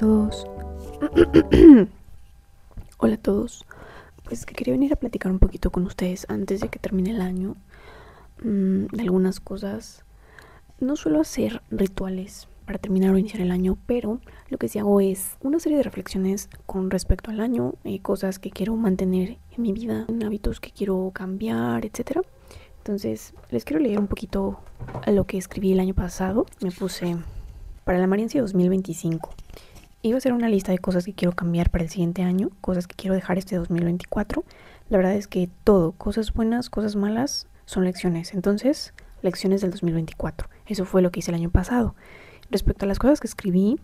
todos. Hola a todos. Pues que quería venir a platicar un poquito con ustedes antes de que termine el año. De algunas cosas. No suelo hacer rituales para terminar o iniciar el año, pero lo que sí hago es una serie de reflexiones con respecto al año, cosas que quiero mantener en mi vida, hábitos que quiero cambiar, etcétera. Entonces, les quiero leer un poquito a lo que escribí el año pasado. Me puse para la Mariansi 2025. Iba a hacer una lista de cosas que quiero cambiar para el siguiente año, cosas que quiero dejar este 2024. La verdad es que todo, cosas buenas, cosas malas, son lecciones. Entonces, lecciones del 2024. Eso fue lo que hice el año pasado. Respecto a las cosas que escribí,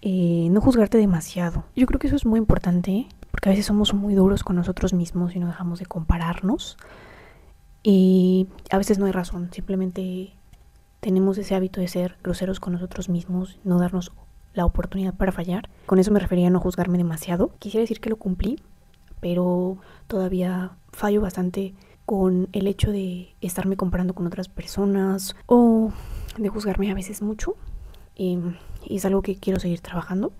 no juzgarte demasiado. Yo creo que eso es muy importante, porque a veces somos muy duros con nosotros mismos y no dejamos de compararnos. Y a veces no hay razón, simplemente tenemos ese hábito de ser groseros con nosotros mismos, no darnos la oportunidad para fallar. Con eso me refería a no juzgarme demasiado. Quisiera decir que lo cumplí, pero todavía fallo bastante con el hecho de estarme comparando con otras personas o de juzgarme a veces mucho. Y es algo que quiero seguir trabajando,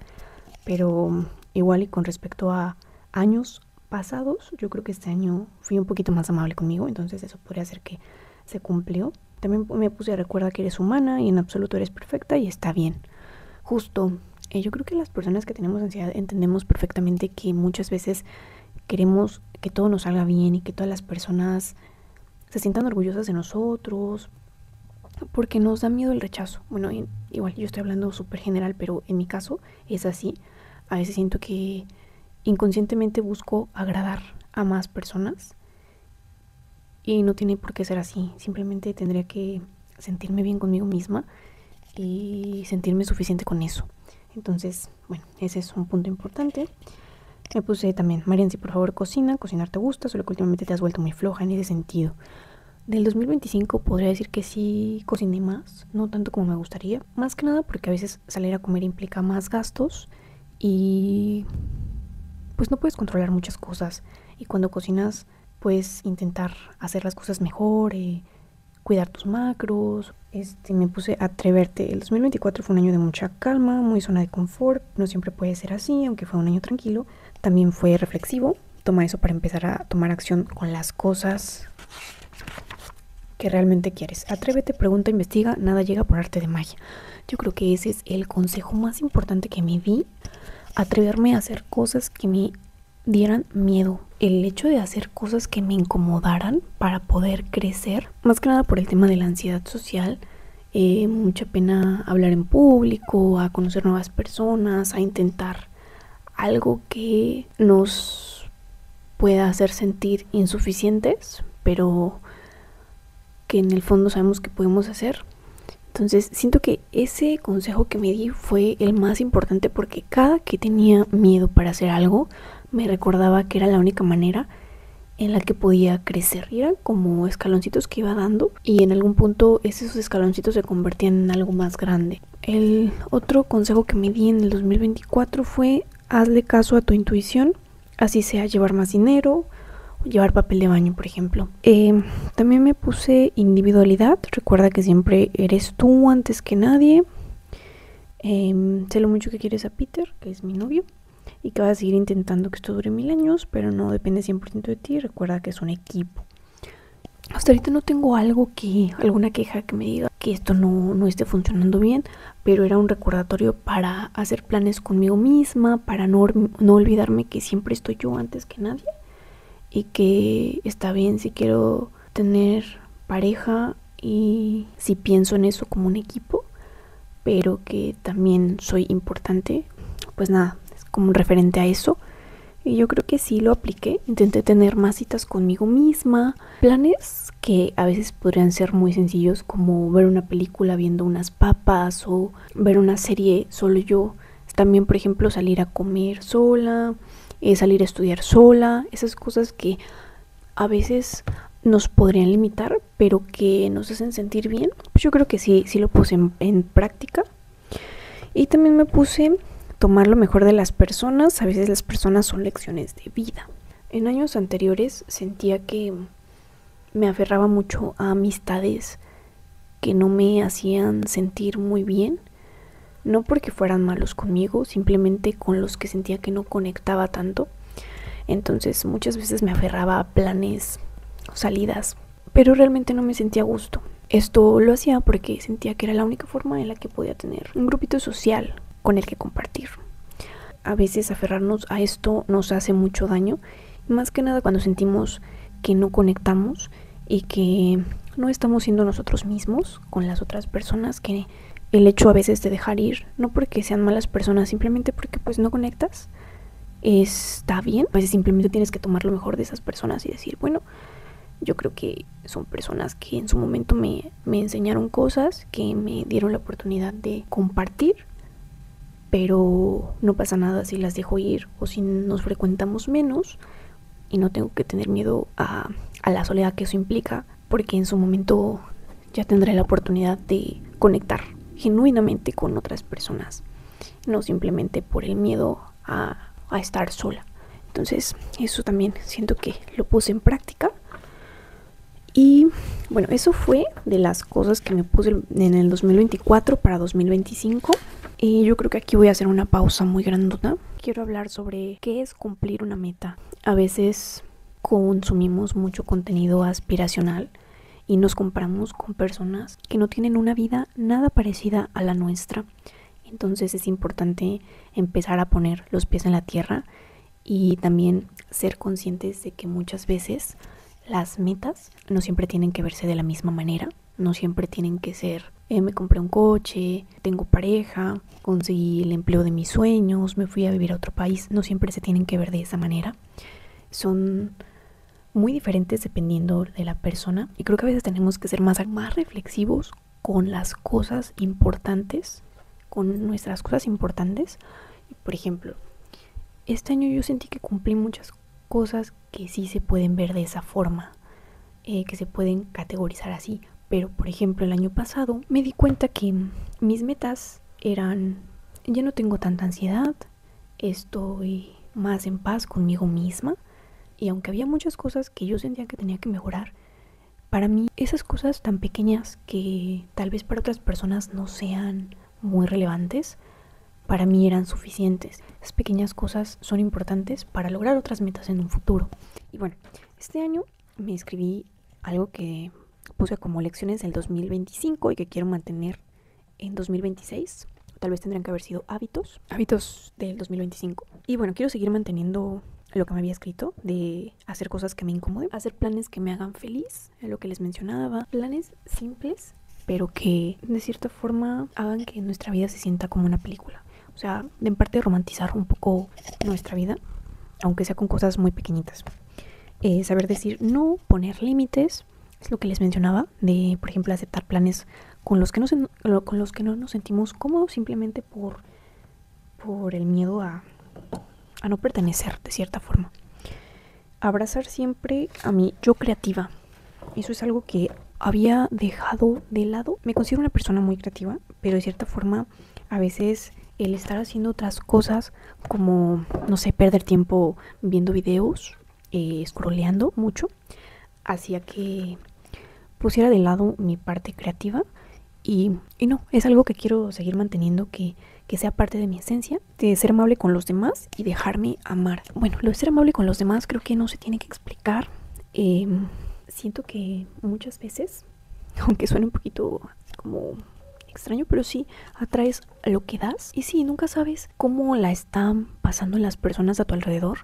pero igual y con respecto a años pasados, yo creo que este año fui un poquito más amable conmigo, entonces eso podría ser que se cumplió. También me puse a recuerda que eres humana y en absoluto eres perfecta y está bien. Justo, yo creo que las personas que tenemos ansiedad entendemos perfectamente que muchas veces queremos que todo nos salga bien y que todas las personas se sientan orgullosas de nosotros, porque nos da miedo el rechazo. Bueno, igual yo estoy hablando súper general, pero en mi caso es así. A veces siento que inconscientemente busco agradar a más personas y no tiene por qué ser así. Simplemente tendría que sentirme bien conmigo misma y sentirme suficiente con eso. Entonces, bueno, ese es un punto importante. Me puse también, Mariansi, por favor, cocinar te gusta, solo que últimamente te has vuelto muy floja en ese sentido. Del 2025 podría decir que sí cociné más, no tanto como me gustaría, más que nada porque a veces salir a comer implica más gastos y pues no puedes controlar muchas cosas, y cuando cocinas puedes intentar hacer las cosas mejor, cuidar tus macros. Me puse a atreverte. El 2024 fue un año de mucha calma, muy zona de confort. No siempre puede ser así, aunque fue un año tranquilo. También fue reflexivo. Toma eso para empezar a tomar acción con las cosas que realmente quieres. Atrévete, pregunta, investiga. Nada llega por arte de magia. Yo creo que ese es el consejo más importante que me di. Atreverme a hacer cosas que me dieran miedo, el hecho de hacer cosas que me incomodaran para poder crecer, más que nada por el tema de la ansiedad social. Mucha pena hablar en público, a conocer nuevas personas, a intentar algo que nos pueda hacer sentir insuficientes, pero que en el fondo sabemos que podemos hacer. Entonces siento que ese consejo que me di fue el más importante, porque cada que tenía miedo para hacer algo me recordaba que era la única manera en la que podía crecer. Y eran como escaloncitos que iba dando y en algún punto esos escaloncitos se convertían en algo más grande. El otro consejo que me di en el 2024 fue: hazle caso a tu intuición, así sea llevar más dinero, llevar papel de baño, por ejemplo. También me puse individualidad. Recuerda que siempre eres tú antes que nadie. Sé lo mucho que quieres a Peter, que es mi novio, y que vas a seguir intentando que esto dure 1000 años, pero no depende 100% de ti. Recuerda que es un equipo. Hasta ahorita no tengo alguna queja que me diga que esto no esté funcionando bien, pero era un recordatorio para hacer planes conmigo misma, para no olvidarme que siempre estoy yo antes que nadie, y que está bien si quiero tener pareja y si pienso en eso como un equipo, pero que también soy importante. Pues nada, es como un referente a eso. Y yo creo que sí lo apliqué. Intenté tener más citas conmigo misma, planes que a veces podrían ser muy sencillos, como ver una película viendo unas papas o ver una serie solo yo. También, por ejemplo, salir a comer sola, salir a estudiar sola, esas cosas que a veces nos podrían limitar, pero que nos hacen sentir bien. Pues yo creo que sí lo puse en práctica. Y también me puse tomar lo mejor de las personas. A veces las personas son lecciones de vida. En años anteriores sentía que me aferraba mucho a amistades que no me hacían sentir muy bien, No porque fueran malos conmigo, simplemente con los que sentía que no conectaba tanto. Entonces muchas veces me aferraba a planes, salidas, pero realmente no me sentía a gusto. Esto lo hacía porque sentía que era la única forma en la que podía tener un grupito social con el que compartir. A veces aferrarnos a esto nos hace mucho daño, más que nada cuando sentimos que no conectamos y que no estamos siendo nosotros mismos con las otras personas, que el hecho a veces de dejar ir, no porque sean malas personas, simplemente porque pues no conectas, está bien. A veces simplemente tienes que tomar lo mejor de esas personas y decir, bueno, yo creo que son personas que en su momento me enseñaron cosas, que me dieron la oportunidad de compartir, pero no pasa nada si las dejo ir o si nos frecuentamos menos, y no tengo que tener miedo a la soledad que eso implica, porque en su momento ya tendré la oportunidad de conectar genuinamente con otras personas, no simplemente por el miedo a estar sola. Entonces eso también siento que lo puse en práctica. Y bueno, eso fue de las cosas que me puse en el 2024 para 2025. Y yo creo que aquí voy a hacer una pausa muy grandota. Quiero hablar sobre qué es cumplir una meta. A veces consumimos mucho contenido aspiracional y nos comparamos con personas que no tienen una vida nada parecida a la nuestra. Entonces es importante empezar a poner los pies en la tierra y también ser conscientes de que muchas veces las metas no siempre tienen que verse de la misma manera. No siempre tienen que ser, me compré un coche, tengo pareja, conseguí el empleo de mis sueños, me fui a vivir a otro país. No siempre se tienen que ver de esa manera. Son muy diferentes dependiendo de la persona. Y creo que a veces tenemos que ser más reflexivos con las cosas importantes, con nuestras cosas importantes. Por ejemplo, este año yo sentí que cumplí muchas cosas que sí se pueden ver de esa forma, que se pueden categorizar así. Pero por ejemplo el año pasado me di cuenta que mis metas eran: ya no tengo tanta ansiedad, estoy más en paz conmigo misma, y aunque había muchas cosas que yo sentía que tenía que mejorar, para mí esas cosas tan pequeñas que tal vez para otras personas no sean muy relevantes, para mí eran suficientes. Esas pequeñas cosas son importantes para lograr otras metas en un futuro. Y bueno, este año me escribí algo que puse como lecciones del 2025 y que quiero mantener en 2026. Tal vez tendrían que haber sido hábitos del 2025. Y bueno, quiero seguir manteniendo lo que me había escrito, de hacer cosas que me incomoden, hacer planes que me hagan feliz, lo que les mencionaba, planes simples, pero que de cierta forma hagan que nuestra vida se sienta como una película. O sea, en parte romantizar un poco nuestra vida, aunque sea con cosas muy pequeñitas. Saber decir no, poner límites, es lo que les mencionaba, de por ejemplo aceptar planes con los que no nos sentimos cómodos, simplemente por el miedo a no pertenecer de cierta forma. Abrazar siempre a mi yo creativa. Eso es algo que había dejado de lado. Me considero una persona muy creativa, pero de cierta forma a veces el estar haciendo otras cosas, como, no sé, perder tiempo viendo videos, scrolleando mucho, hacía que pusiera de lado mi parte creativa. Y no, es algo que quiero seguir manteniendo, que sea parte de mi esencia, de ser amable con los demás y dejarme amar. Bueno, lo de ser amable con los demás creo que no se tiene que explicar. Siento que muchas veces, aunque suene un poquito como extraño, pero sí, atraes lo que das. Y sí, nunca sabes cómo la están pasando las personas a tu alrededor,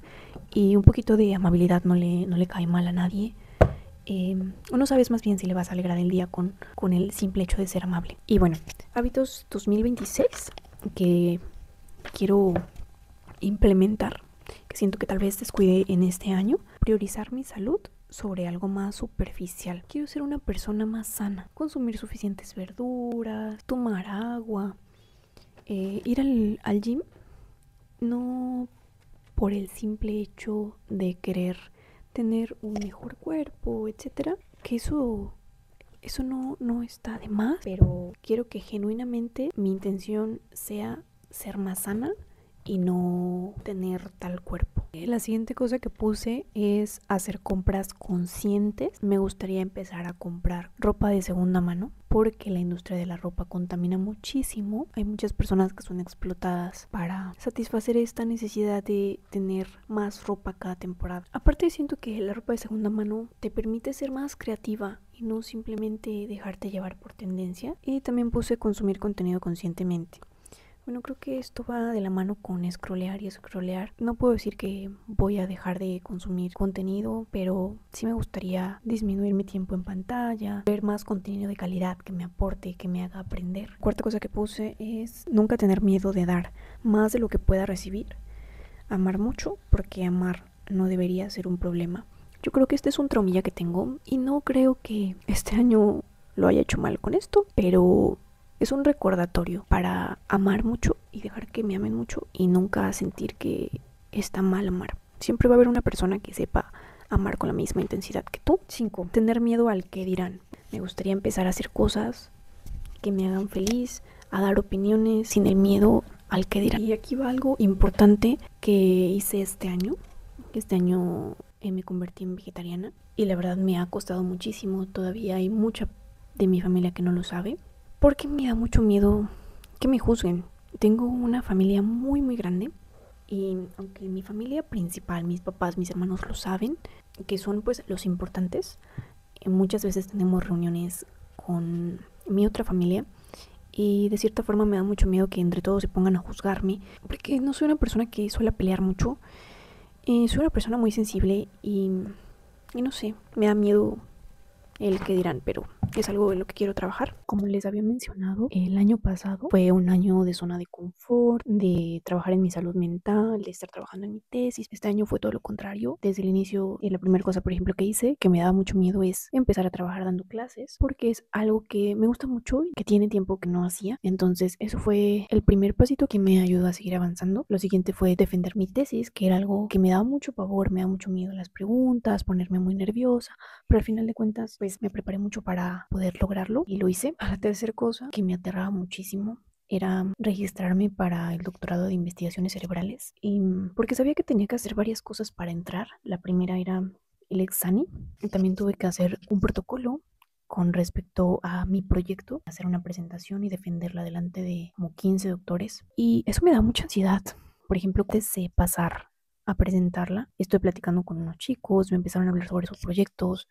y un poquito de amabilidad no le cae mal a nadie. O no sabes más bien si le vas a alegrar el día con el simple hecho de ser amable. Y bueno, hábitos 2026 que quiero implementar, que siento que tal vez descuide en este año: priorizar mi salud sobre algo más superficial. Quiero ser una persona más sana, consumir suficientes verduras, tomar agua, ir al gym, no por el simple hecho de querer tener un mejor cuerpo, etcétera, que eso no está de más, pero quiero que genuinamente mi intención sea ser más sana y no tener tal cuerpo. La siguiente cosa que puse es hacer compras conscientes. Me gustaría empezar a comprar ropa de segunda mano porque la industria de la ropa contamina muchísimo. Hay muchas personas que son explotadas para satisfacer esta necesidad de tener más ropa cada temporada. Aparte, siento que la ropa de segunda mano te permite ser más creativa y no simplemente dejarte llevar por tendencia. Y también puse consumir contenido conscientemente. Bueno, creo que esto va de la mano con scrollear y scrollear. No puedo decir que voy a dejar de consumir contenido, pero sí me gustaría disminuir mi tiempo en pantalla, ver más contenido de calidad que me aporte, que me haga aprender. Cuarta cosa que puse es nunca tener miedo de dar más de lo que pueda recibir. Amar mucho, porque amar no debería ser un problema. Yo creo que este es un traumilla que tengo y no creo que este año lo haya hecho mal con esto, pero es un recordatorio para amar mucho y dejar que me amen mucho y nunca sentir que está mal amar. Siempre va a haber una persona que sepa amar con la misma intensidad que tú. 5. Tener miedo al que dirán. Me gustaría empezar a hacer cosas que me hagan feliz, a dar opiniones sin el miedo al que dirán. Y aquí va algo importante que hice este año. Este año me convertí en vegetariana y la verdad me ha costado muchísimo. Todavía hay mucha de mi familia que no lo sabe. Porque me da mucho miedo que me juzguen. Tengo una familia muy muy grande y aunque mi familia principal, mis papás, mis hermanos lo saben, que son pues los importantes, muchas veces tenemos reuniones con mi otra familia y de cierta forma me da mucho miedo que entre todos se pongan a juzgarme porque no soy una persona que suele pelear mucho. Soy una persona muy sensible y no sé, me da miedo el que dirán, pero es algo en lo que quiero trabajar. Como les había mencionado, el año pasado fue un año de zona de confort, de trabajar en mi salud mental, de estar trabajando en mi tesis. Este año fue todo lo contrario. Desde el inicio, la primera cosa, por ejemplo, que hice, que me daba mucho miedo, es empezar a trabajar dando clases, porque es algo que me gusta mucho y que tiene tiempo que no hacía. Entonces, eso fue el primer pasito que me ayudó a seguir avanzando. Lo siguiente fue defender mi tesis, que era algo que me daba mucho pavor, me daba mucho miedo las preguntas, ponerme muy nerviosa, pero al final de cuentas, pues me preparé mucho para poder lograrlo y lo hice. La tercera cosa que me aterraba muchísimo era registrarme para el doctorado de investigaciones cerebrales y porque sabía que tenía que hacer varias cosas para entrar. La primera era el examen. También tuve que hacer un protocolo con respecto a mi proyecto, hacer una presentación y defenderla delante de como 15 doctores y eso me da mucha ansiedad. Por ejemplo, antes de pasar a presentarla, estoy platicando con unos chicos, me empezaron a hablar sobre sus proyectos.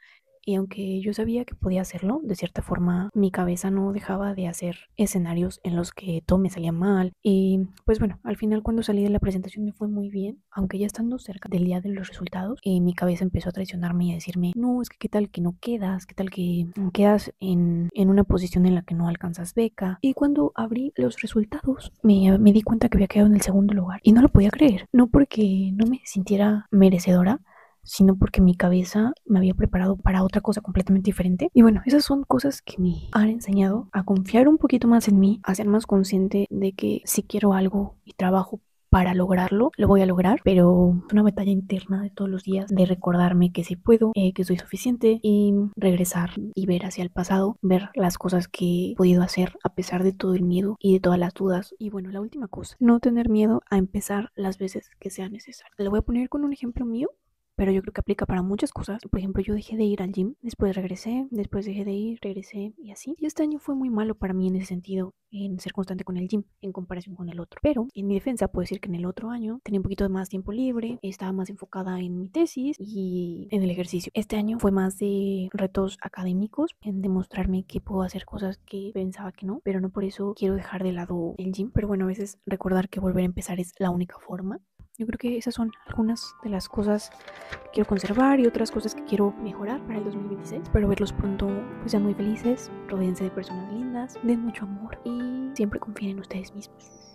Y aunque yo sabía que podía hacerlo, de cierta forma mi cabeza no dejaba de hacer escenarios en los que todo me salía mal. Y pues bueno, al final cuando salí de la presentación me fue muy bien, aunque ya estando cerca del día de los resultados, mi cabeza empezó a traicionarme y a decirme, no, es que qué tal que no quedas, qué tal que quedas en una posición en la que no alcanzas beca. Y cuando abrí los resultados me di cuenta que había quedado en el segundo lugar y no lo podía creer, no porque no me sintiera merecedora, sino porque mi cabeza me había preparado para otra cosa completamente diferente. Y bueno, esas son cosas que me han enseñado a confiar un poquito más en mí, a ser más consciente de que si quiero algo y trabajo para lograrlo, lo voy a lograr, pero es una batalla interna de todos los días de recordarme que sí puedo, que soy suficiente y regresar y ver hacia el pasado, ver las cosas que he podido hacer a pesar de todo el miedo y de todas las dudas. Y bueno, la última cosa, no tener miedo a empezar las veces que sea necesario. Lo voy a poner con un ejemplo mío, pero yo creo que aplica para muchas cosas. Por ejemplo, yo dejé de ir al gym, después regresé, después dejé de ir, regresé y así. Y este año fue muy malo para mí en ese sentido, en ser constante con el gym en comparación con el otro. Pero en mi defensa puedo decir que en el otro año tenía un poquito de más tiempo libre, estaba más enfocada en mi tesis y en el ejercicio. Este año fue más de retos académicos, en demostrarme que puedo hacer cosas que pensaba que no, pero no por eso quiero dejar de lado el gym. Pero bueno, a veces recordar que volver a empezar es la única forma. Yo creo que esas son algunas de las cosas que quiero conservar y otras cosas que quiero mejorar para el 2026. Espero verlos pronto, pues sean muy felices, rodéense de personas lindas, den mucho amor y siempre confíen en ustedes mismos.